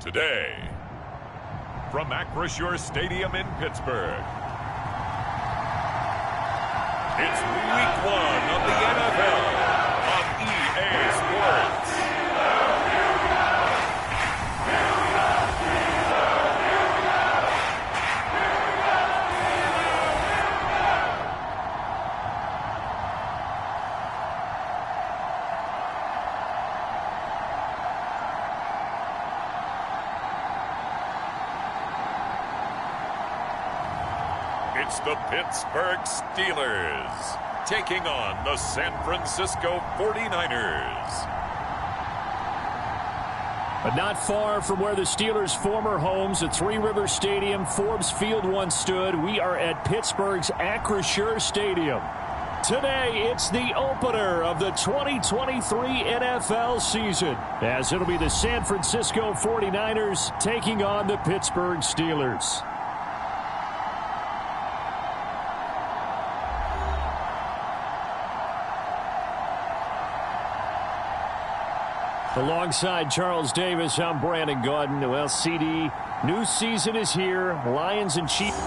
Today, from Acrisure Stadium in Pittsburgh, it's Week 1 of the NFL on EA Sports. It's the Pittsburgh Steelers taking on the San Francisco 49ers. But not far from where the Steelers' former homes at Three River Stadium, Forbes Field once stood, we are at Pittsburgh's Acrisure Stadium. Today, it's the opener of the 2023 NFL season, as it'll be the San Francisco 49ers taking on the Pittsburgh Steelers. Alongside Charles Davis, I'm Brandon Gaudin. Well, CD, new season is here. Lions and Chiefs.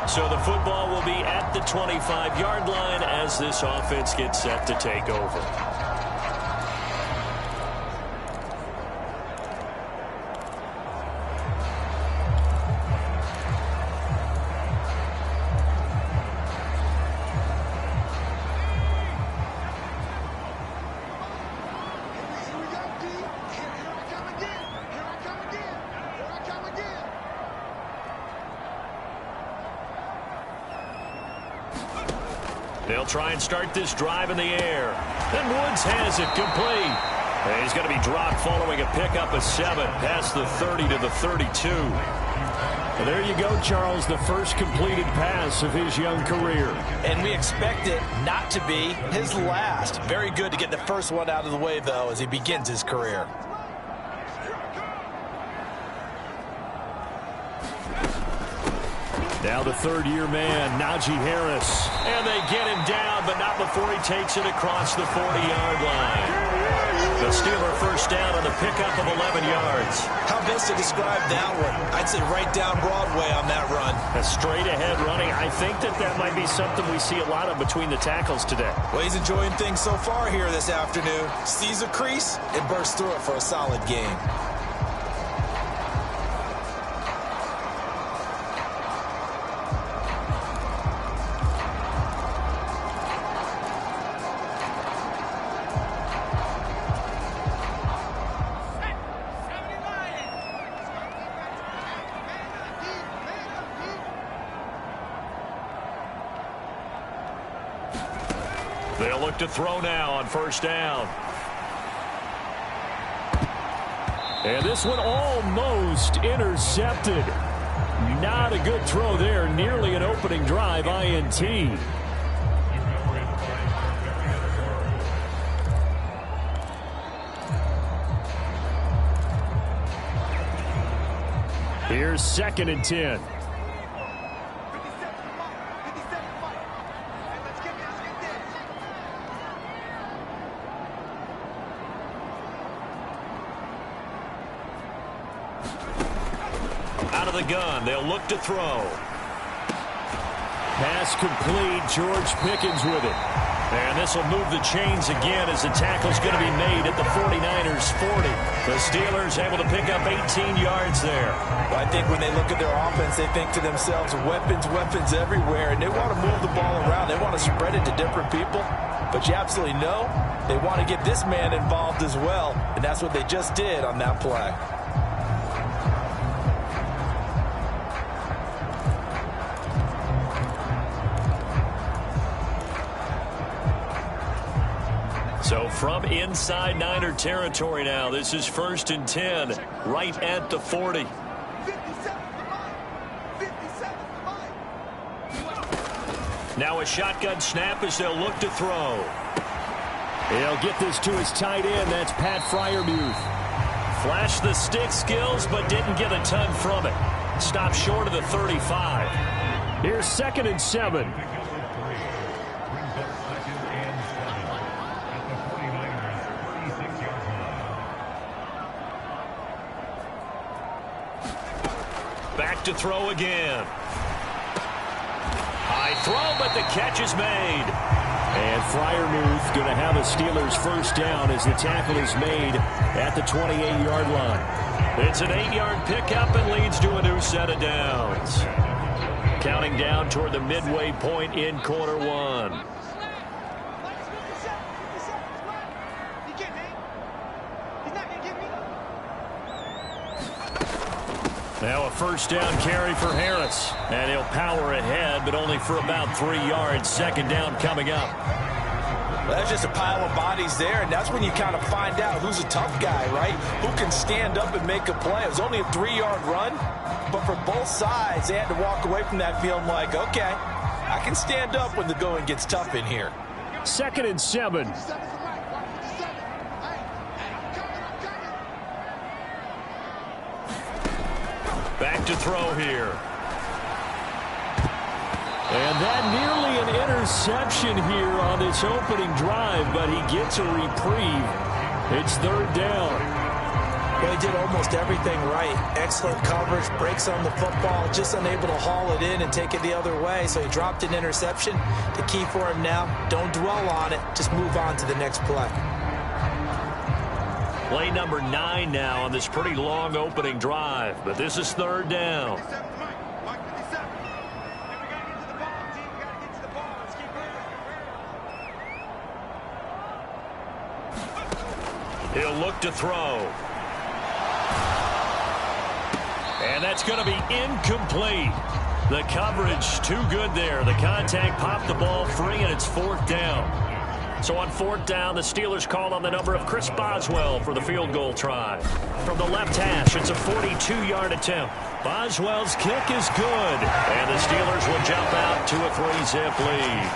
So the football will be at the 25-yard line as this offense gets set to take over. They'll try and start this drive in the air. And Woods has it complete. And he's going to be dropped following a pickup of 7 past the 30 to the 32. Well, there you go, Charles, the first completed pass of his young career. And we expect it not to be his last. Very good to get the first one out of the way, though, as he begins his career. Now the third-year man, Najee Harris. And they get him down, but not before he takes it across the 40-yard line. The Steeler first down on the pickup of 11 yards. How best to describe that one? I'd say right down Broadway on that run. A straight-ahead running. I think that might be something we see a lot of between the tackles today. Well, he's enjoying things so far here this afternoon. Sees a crease and bursts through it for a solid game. They'll look to throw now on first down. And this one almost intercepted. Not a good throw there. Nearly an opening drive INT. Here's 2nd and 10. Out of the gun, they'll look to throw. Pass complete. George Pickens with it. And this will move the chains again as the tackle's going to be made at the 49ers 40. The Steelers able to pick up 18 yards there. Well, I think when they look at their offense, they think to themselves, weapons, weapons everywhere, and they want to move the ball around. They want to spread it to different people. But you absolutely know they want to get this man involved as well, and that's what they just did on that play. So from inside Niner territory now, this is 1st and 10, right at the 40. Now a shotgun snap as they'll look to throw. He'll get this to his tight end. That's Pat Freiermuth. Flashed the stick skills, but didn't get a ton from it. Stopped short of the 35. Here's 2nd and 7. Back to throw again. High throw, but the catch is made. And Freiermuth going to have a Steelers first down as the tackle is made at the 28-yard line. It's an 8-yard pickup and leads to a new set of downs. Counting down toward the midway point in quarter one. Now a first down carry for Harris. And he'll power ahead, but only for about 3 yards. 2nd down coming up. Well, that's just a pile of bodies there, and that's when you kind of find out who's a tough guy, right? Who can stand up and make a play. It was only a 3-yard run, but for both sides, they had to walk away from that feeling like, okay, I can stand up when the going gets tough in here. 2nd and 7. Back to throw here. And that nearly an interception here on this opening drive, but he gets a reprieve. It's 3rd down. Well, he did almost everything right. Excellent coverage, breaks on the football, just unable to haul it in and take it the other way, so he dropped an interception. The key for him now, don't dwell on it, just move on to the next play. Play number 9 now on this pretty long opening drive, but this is 3rd down. He'll look to throw. And that's going to be incomplete. The coverage too good there. The contact popped the ball free, and it's 4th down. So on 4th down, the Steelers call on the number of Chris Boswell for the field goal try. From the left hash, it's a 42-yard attempt. Boswell's kick is good, and the Steelers will jump out to a 3-zip lead.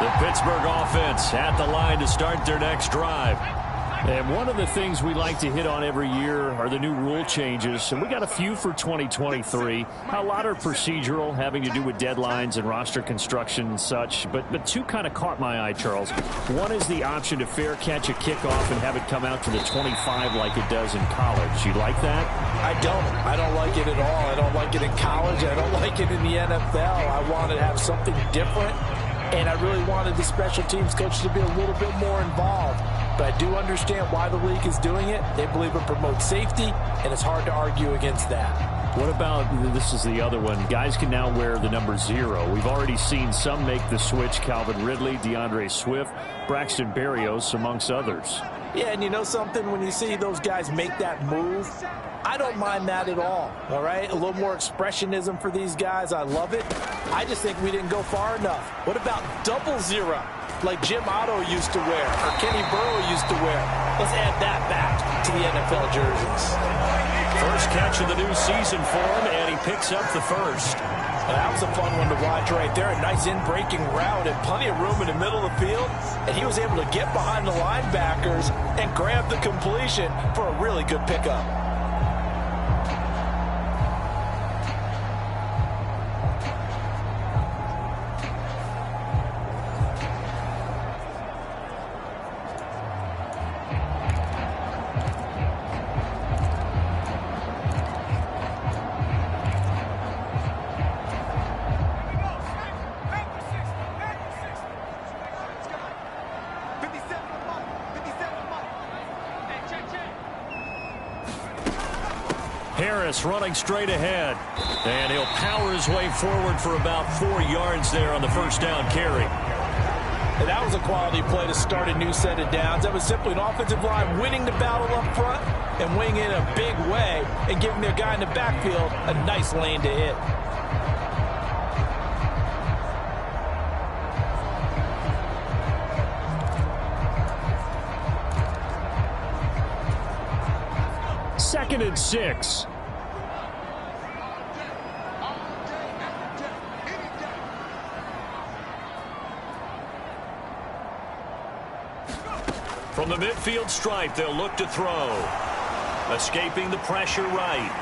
The Pittsburgh offense at the line to start their next drive. And one of the things we like to hit on every year are the new rule changes. And we got a few for 2023. A lot are procedural, having to do with deadlines and roster construction and such. But 2 kind of caught my eye, Charles. One is the option to fair catch a kickoff and have it come out to the 25 like it does in college. You like that? I don't. I don't like it at all. I don't like it in college. I don't like it in the NFL. I want to have something different. And I really wanted the special teams coach to be a little bit more involved. But I do understand why the league is doing it. They believe it promotes safety, and it's hard to argue against that. What about, this is the other one, guys can now wear the number 0. We've already seen some make the switch, Calvin Ridley, DeAndre Swift, Braxton Berrios, amongst others. Yeah, and you know something? When you see those guys make that move, I don't mind that at all right? A little more expressionism for these guys. I love it. I just think we didn't go far enough. What about 00, like Jim Otto used to wear or Kenny Burrow used to wear? Let's add that back to the NFL jerseys. First catch of the new season for him, and he picks up the first. That was a fun one to watch right there. A nice in-breaking route and plenty of room in the middle of the field. And he was able to get behind the linebackers and grab the completion for a really good pickup. Harris running straight ahead. And he'll power his way forward for about 4 yards there on the first down carry. And that was a quality play to start a new set of downs. That was simply an offensive line winning the battle up front and winning in a big way and giving their guy in the backfield a nice lane to hit. Second and 6. From the midfield stripe, they'll look to throw. Escaping the pressure right.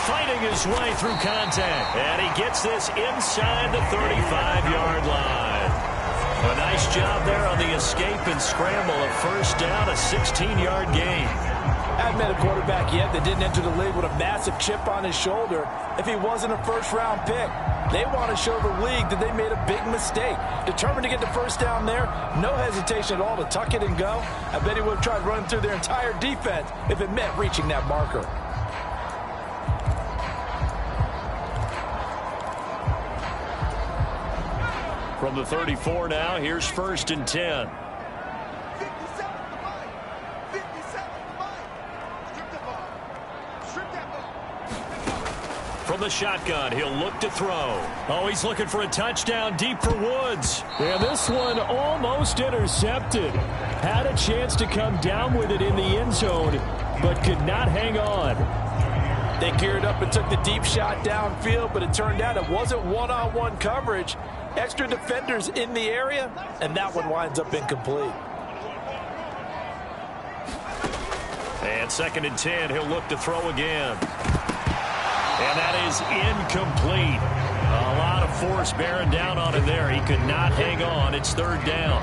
Fighting his way through contact. And he gets this inside the 35-yard line. A nice job there on the escape and scramble. A first down, a 16-yard gain. I haven't met a quarterback yet that didn't enter the league with a massive chip on his shoulder if he wasn't a first-round pick. They want to show the league that they made a big mistake. Determined to get the first down there, no hesitation at all to tuck it and go. I bet he would have tried running through their entire defense if it meant reaching that marker. From the 34 now, here's first and 10. From the shotgun, he'll look to throw. Oh, he's looking for a touchdown deep for Woods. And this one almost intercepted. Had a chance to come down with it in the end zone, but could not hang on. They geared up and took the deep shot downfield, but it turned out it wasn't one-on-one coverage. Extra defenders in the area, and that one winds up incomplete. And second and 10, he'll look to throw again. And that is incomplete. A lot of force bearing down on him there. He could not hang on. It's third down.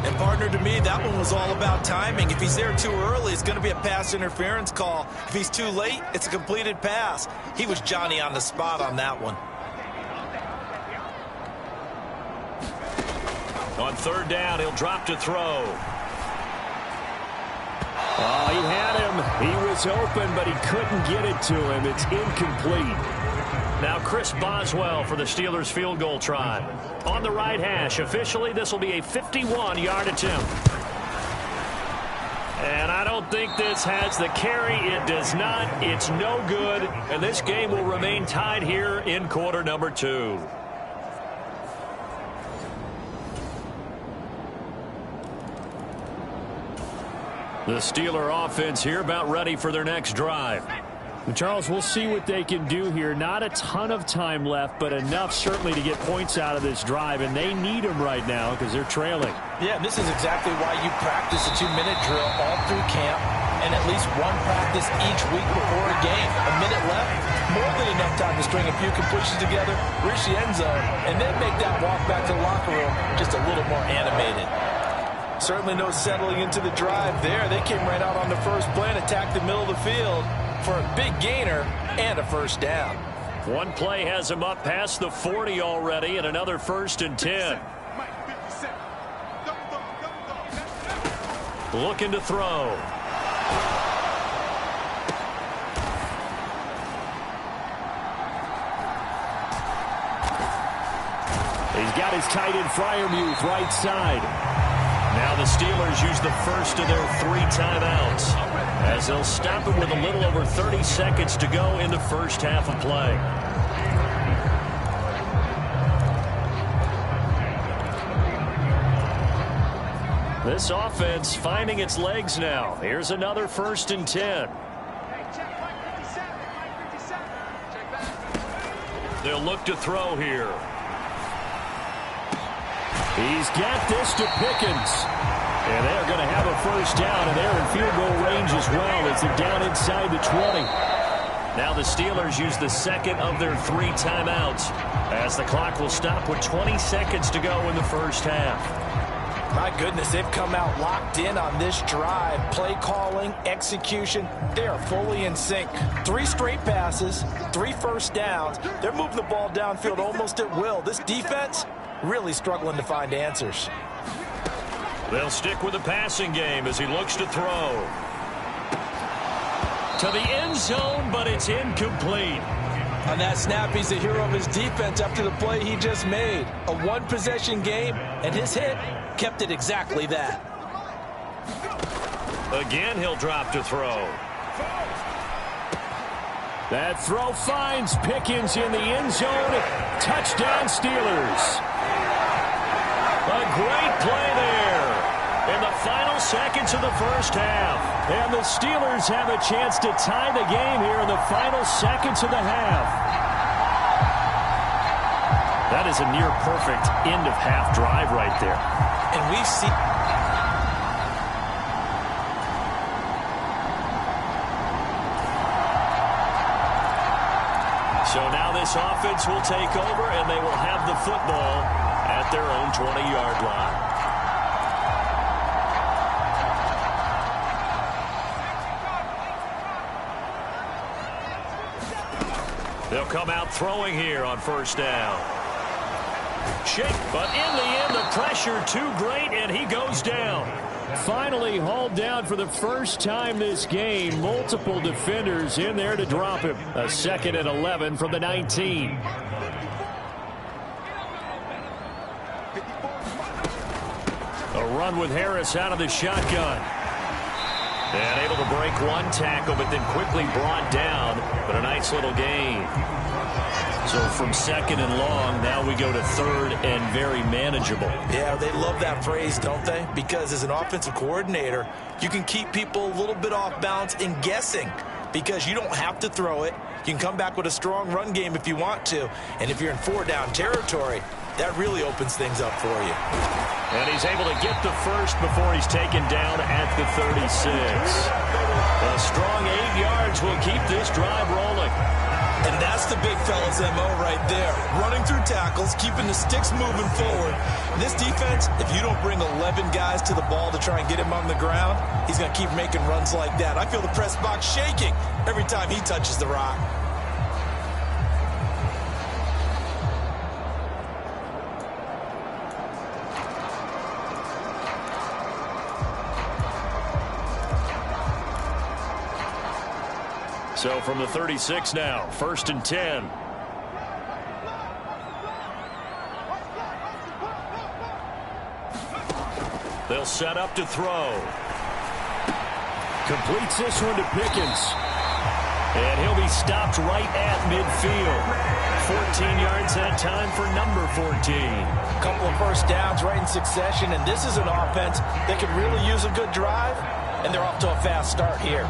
And partner, to me, that one was all about timing. If he's there too early, it's going to be a pass interference call. If he's too late, it's a completed pass. He was Johnny on the spot on that one. On third down, he'll drop to throw. Oh, he had him. He was open, but he couldn't get it to him. It's incomplete. Now Chris Boswell for the Steelers field goal try. On the right hash, officially this will be a 51-yard attempt. And I don't think this has the carry. It does not. It's no good. And this game will remain tied here in quarter number 2. The Steeler offense here about ready for their next drive. And Charles, we'll see what they can do here. Not a ton of time left, but enough certainly to get points out of this drive, and they need them right now because they're trailing. Yeah, and this is exactly why you practice a 2-minute drill all through camp and at least one practice each week before a game. A minute left, more than enough time to string a few completions together, reach the end zone, and then make that walk back to the locker room just a little more animated. Certainly no settling into the drive there. They came right out on the first play and attacked the middle of the field for a big gainer and a first down. One play has him up past the 40 already, and another first and 10. Looking to throw. He's got his tight end Freiermuth right side. Now the Steelers use the first of their 3 timeouts as they'll stop it with a little over 30 seconds to go in the first half of play. This offense finding its legs now. Here's another first and 10. They'll look to throw here. He's got this to Pickens. And they're going to have a first down, and they're in field goal range as well as they're down inside the 20. Now the Steelers use the second of their 3 timeouts as the clock will stop with 20 seconds to go in the first half. My goodness, they've come out locked in on this drive. Play calling, execution, they are fully in sync. 3 straight passes, 3 first downs. They're moving the ball downfield almost at will. This defense really struggling to find answers. They'll stick with the passing game as he looks to throw. to the end zone, but it's incomplete. On that snap, he's the hero of his defense after the play he just made. A one-possession game, and his hit kept it exactly that. Again, he'll drop to throw. That throw finds Pickens in the end zone. Touchdown, Steelers. A great play there in the final seconds of the first half. And the Steelers have a chance to tie the game here in the final seconds of the half. That is a near-perfect end-of-half drive right there. And we see... So now this offense will take over, and they will have the football at their own 20-yard line. They'll come out throwing here on first down. Shake, but in the end, the pressure too great, and he goes down. Finally hauled down for the first time this game. Multiple defenders in there to drop him. A 2nd and 11 from the 19. A run with Harris out of the shotgun. And able to break one tackle, but then quickly brought down. But a nice little gain. So from 2nd and long, now we go to 3rd and very manageable. Yeah, they love that phrase, don't they? Because as an offensive coordinator, you can keep people a little bit off balance and guessing. Because you don't have to throw it. You can come back with a strong run game if you want to. And if you're in 4-down territory, that really opens things up for you. And he's able to get the first before he's taken down at the 36. A strong 8 yards will keep this drive rolling. And that's the big fella's MO right there. Running through tackles, keeping the sticks moving forward. This defense, if you don't bring 11 guys to the ball to try and get him on the ground, he's going to keep making runs like that. I feel the press box shaking every time he touches the rock. So from the 36 now, 1st and 10. They'll set up to throw. Completes this one to Pickens. And he'll be stopped right at midfield. 14 yards that time for number 14. A couple of first downs right in succession, and this is an offense that can really use a good drive, and they're off to a fast start here.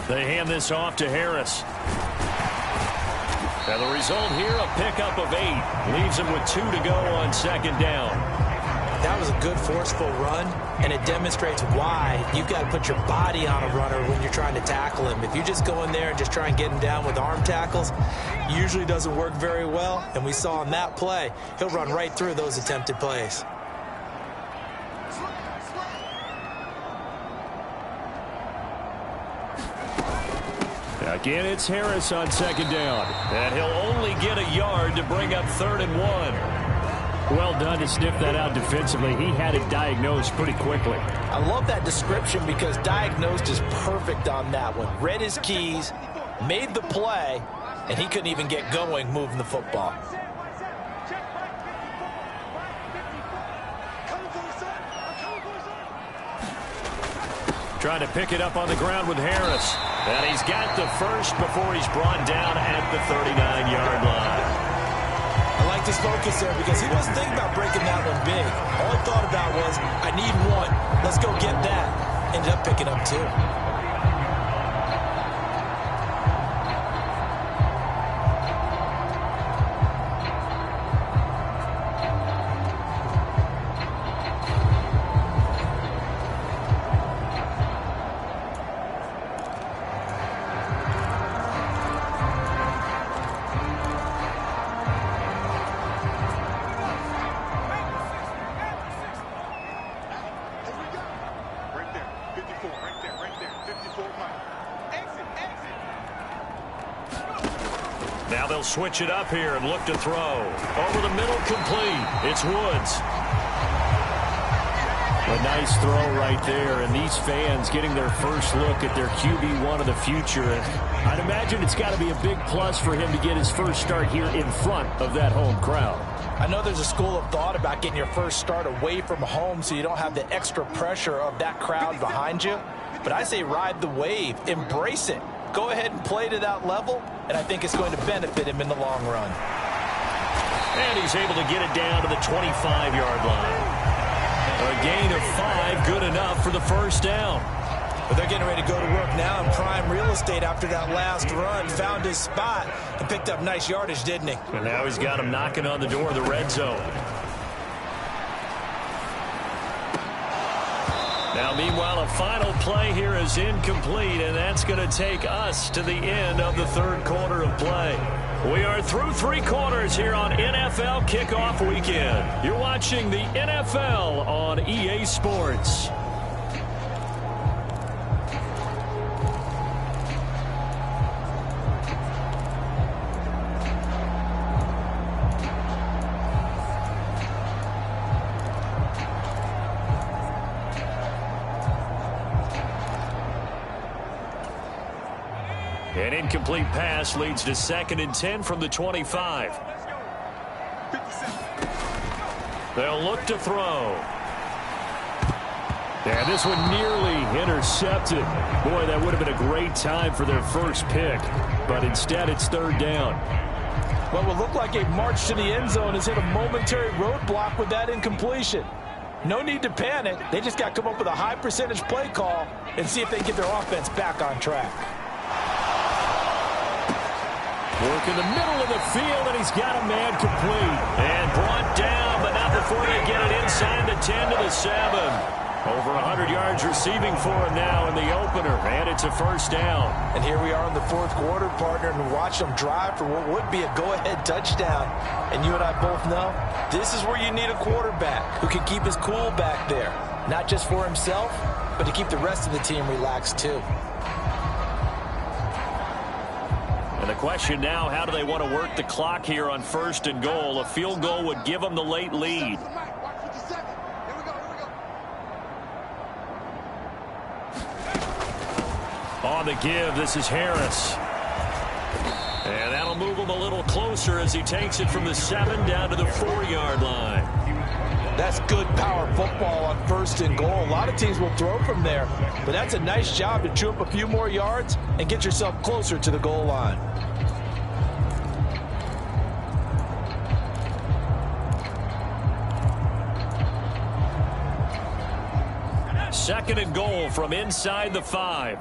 They hand this off to Harris. And the result here, a pickup of 8. Leaves him with 2 to go on 2nd down. That was a good, forceful run, and it demonstrates why you've got to put your body on a runner when you're trying to tackle him. If you just go in there and just try and get him down with arm tackles, it usually doesn't work very well. And we saw on that play, he'll run right through those attempted plays. Again, it's Harris on 2nd down. And he'll only get a yard to bring up 3rd and 1. Well done to sniff that out defensively. He had it diagnosed pretty quickly. I love that description because diagnosed is perfect on that one. Read his keys, made the play, and he couldn't even get going moving the football. Trying to pick it up on the ground with Harris. And he's got the first before he's brought down at the 39-yard line. I like his focus there because he wasn't thinking about breaking that one big. All he thought about was, I need 1. Let's go get that. Ended up picking up 2. Now they'll switch it up here and look to throw. Over the middle, complete. It's Woods. A nice throw right there, and these fans getting their first look at their QB1 of the future. And I'd imagine it's got to be a big plus for him to get his first start here in front of that home crowd. I know there's a school of thought about getting your first start away from home so you don't have the extra pressure of that crowd behind you. But I say ride the wave, embrace it. Go ahead and play to that level, and I think it's going to benefit him in the long run. And he's able to get it down to the 25-yard line. A gain of 5, good enough for the first down. But they're getting ready to go to work now in prime real estate after that last run. Found his spot and picked up nice yardage, didn't he? And now he's got him knocking on the door of the red zone. Now, meanwhile, a final play here is incomplete, and that's going to take us to the end of the third quarter of play. We are through 3 quarters here on NFL Kickoff Weekend. You're watching the NFL on EA Sports. An incomplete pass leads to 2nd and 10 from the 25. They'll look to throw. And this one nearly intercepted. Boy, that would have been a great time for their first pick. But instead, it's 3rd down. What would look like a march to the end zone has hit a momentary roadblock with that incompletion. No need to panic. They just got to come up with a high percentage play call and see if they can get their offense back on track. Work in the middle of the field, and he's got a man complete. And brought down, but not before they get it inside the 10 to the 7. Over 100 yards receiving for him now in the opener, and it's a first down. And here we are in the 4th quarter, partner, and watch them drive for what would be a go-ahead touchdown. And you and I both know this is where you need a quarterback who can keep his cool back there, not just for himself, but to keep the rest of the team relaxed too. And the question now, how do they want to work the clock here on 1st and goal? A field goal would give them the late lead. On the give, this is Harris. And that'll move him a little closer as he takes it from the 7 down to the 4-yard line. That's good power football on 1st and goal. A lot of teams will throw from there, but that's a nice job to chew up a few more yards and get yourself closer to the goal line. Second and goal from inside the 5.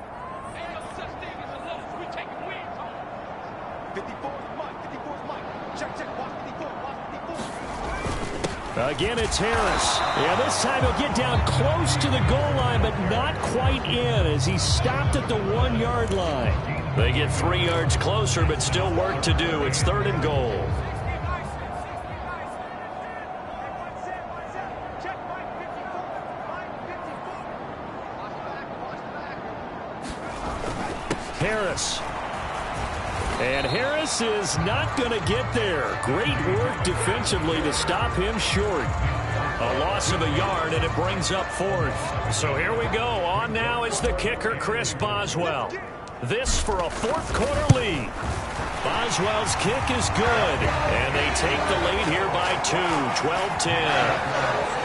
Again, it's Harris. And this time he'll get down close to the goal line, but not quite in as he stopped at the 1-yard line. They get 3 yards closer, but still work to do. It's 3rd and goal. Harris. And Harris is not going to get there. Great work defensively to stop him short. A loss of a yard, and it brings up 4th. So here we go. On now is the kicker, Chris Boswell. This for a 4th quarter lead. Boswell's kick is good. And they take the lead here by 2, 12-10.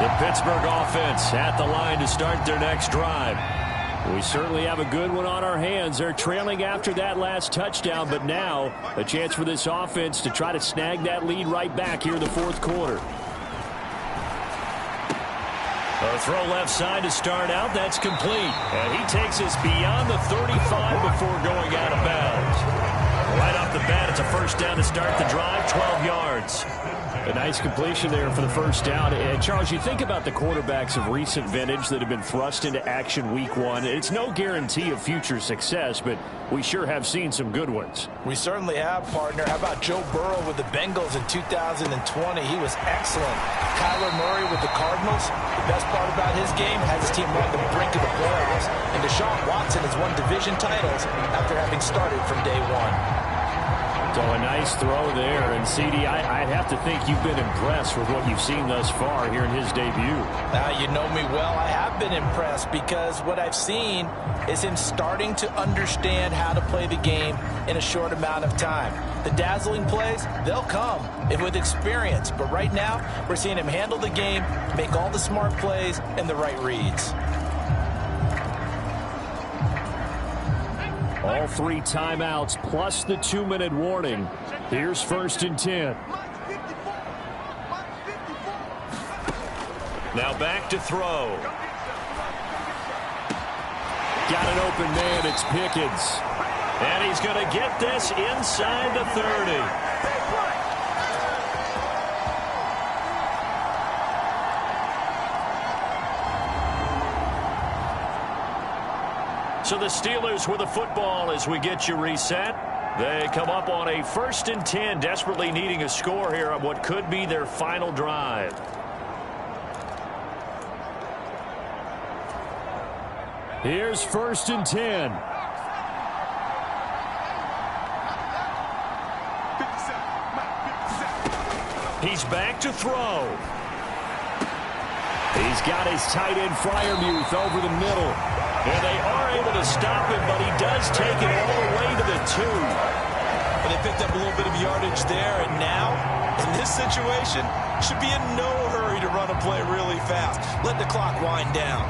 The Pittsburgh offense at the line to start their next drive. We certainly have a good one on our hands. They're trailing after that last touchdown, but now a chance for this offense to try to snag that lead right back here in the 4th quarter. A throw left side to start out. That's complete. And he takes us beyond the 35 before going out of bounds. Right up the bat. It's a first down to start the drive, 12 yards. A nice completion there for the first down. And Charles, you think about the quarterbacks of recent vintage that have been thrust into action week one. It's no guarantee of future success, but we sure have seen some good ones. We certainly have, partner. How about Joe Burrow with the Bengals in 2020? He was excellent. Kyler Murray with the Cardinals. The best part about his game has his team on the brink of the playoffs. And Deshaun Watson has won division titles after having started from day one. So a nice throw there. And, CD, I'd have to think you've been impressed with what you've seen thus far here in his debut. You know me well. I have been impressed because what I've seen is him starting to understand how to play the game in a short amount of time. The dazzling plays, they'll come with experience. But right now, we're seeing him handle the game, make all the smart plays, and the right reads. All 3 timeouts plus the 2-minute warning. Here's 1st and 10. Now back to throw. Got an open man. It's Pickens. And he's going to get this inside the 30. So the Steelers with the football as we get you reset. They come up on a 1st and 10, desperately needing a score here on what could be their final drive. Here's 1st and 10. He's back to throw. He's got his tight end Freiermuth over the middle. And they are able to stop him, but he does take it all the way to the 2. And they picked up a little bit of yardage there, and now, in this situation, should be in no hurry to run a play really fast. Let the clock wind down.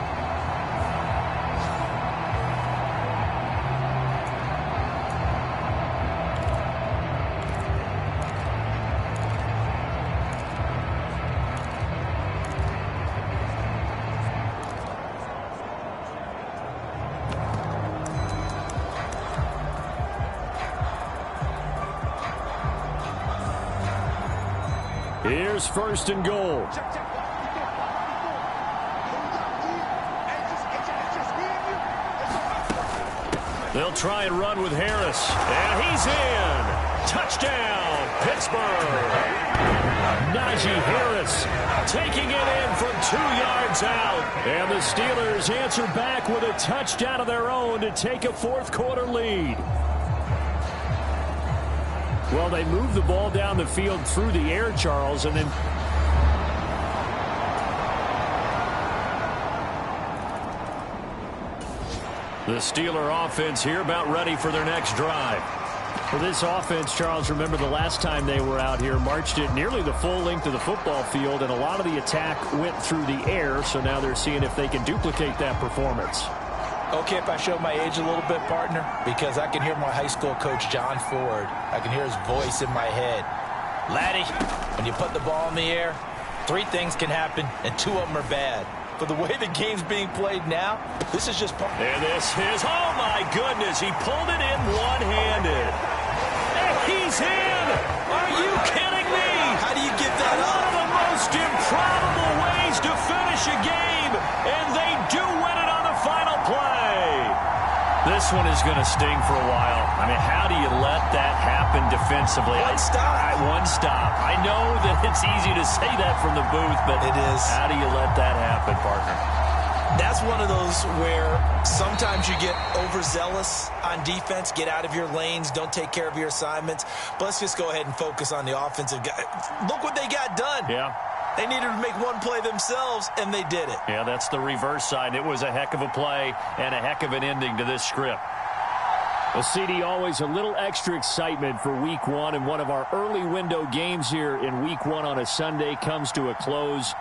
Here's 1st and goal. They'll try and run with Harris. And he's in. Touchdown, Pittsburgh. Najee Harris taking it in from 2 yards out. And the Steelers answer back with a touchdown of their own to take a 4th quarter lead. Well, they moved the ball down the field through the air, Charles, and then the Steeler offense here about ready for their next drive. For this offense, Charles, remember the last time they were out here, marched it nearly the full length of the football field, and a lot of the attack went through the air, so now they're seeing if they can duplicate that performance. Okay, if I show my age a little bit, partner, because I can hear my high school coach, John Ford. I can hear his voice in my head. Laddie, when you put the ball in the air, 3 things can happen, and 2 of them are bad. For the way the game's being played now, this is just... And this is, oh my goodness, he pulled it in one-handed. And he's in! Are you kidding me? How do you get that up? One of the most improbable ways to finish a game, and they do win it on the final play. This one is going to sting for a while. I mean, how do you let that happen defensively? One stop. One stop. I know that it's easy to say that from the booth, but it is. How do you let that happen, partner? That's one of those where sometimes you get overzealous on defense, get out of your lanes, don't take care of your assignments. But let's just go ahead and focus on the offensive guy. Look what they got done. Yeah. They needed to make one play themselves, and they did it. Yeah, that's the reverse side. It was a heck of a play and a heck of an ending to this script. Well, CD, always a little extra excitement for Week 1, and one of our early window games here in Week 1 on a Sunday comes to a close.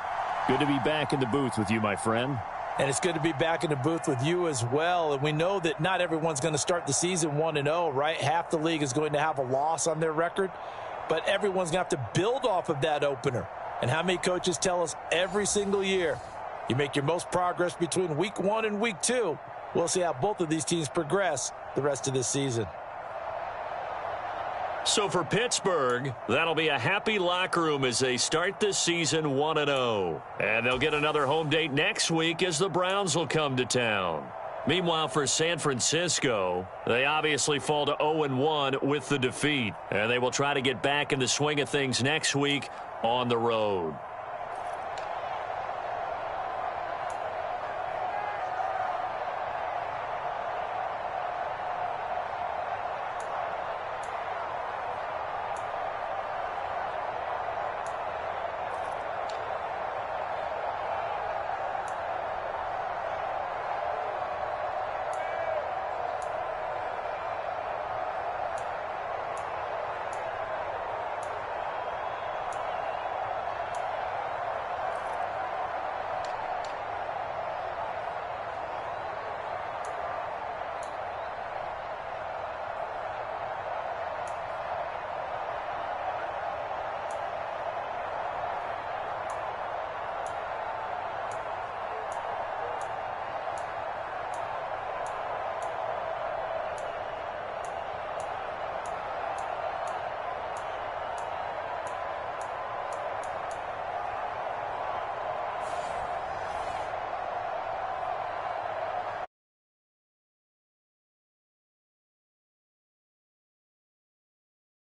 Good to be back in the booth with you, my friend. And it's good to be back in the booth with you as well. And we know that not everyone's going to start the season 1-0, right? Half the league is going to have a loss on their record, but everyone's going to have to build off of that opener. And how many coaches tell us every single year, you make your most progress between Week 1 and Week 2. We'll see how both of these teams progress the rest of this season. So for Pittsburgh, that'll be a happy locker room as they start this season 1-0. And they'll get another home date next week as the Browns will come to town. Meanwhile, for San Francisco, they obviously fall to 0-1 with the defeat. And they will try to get back in the swing of things next week on the road.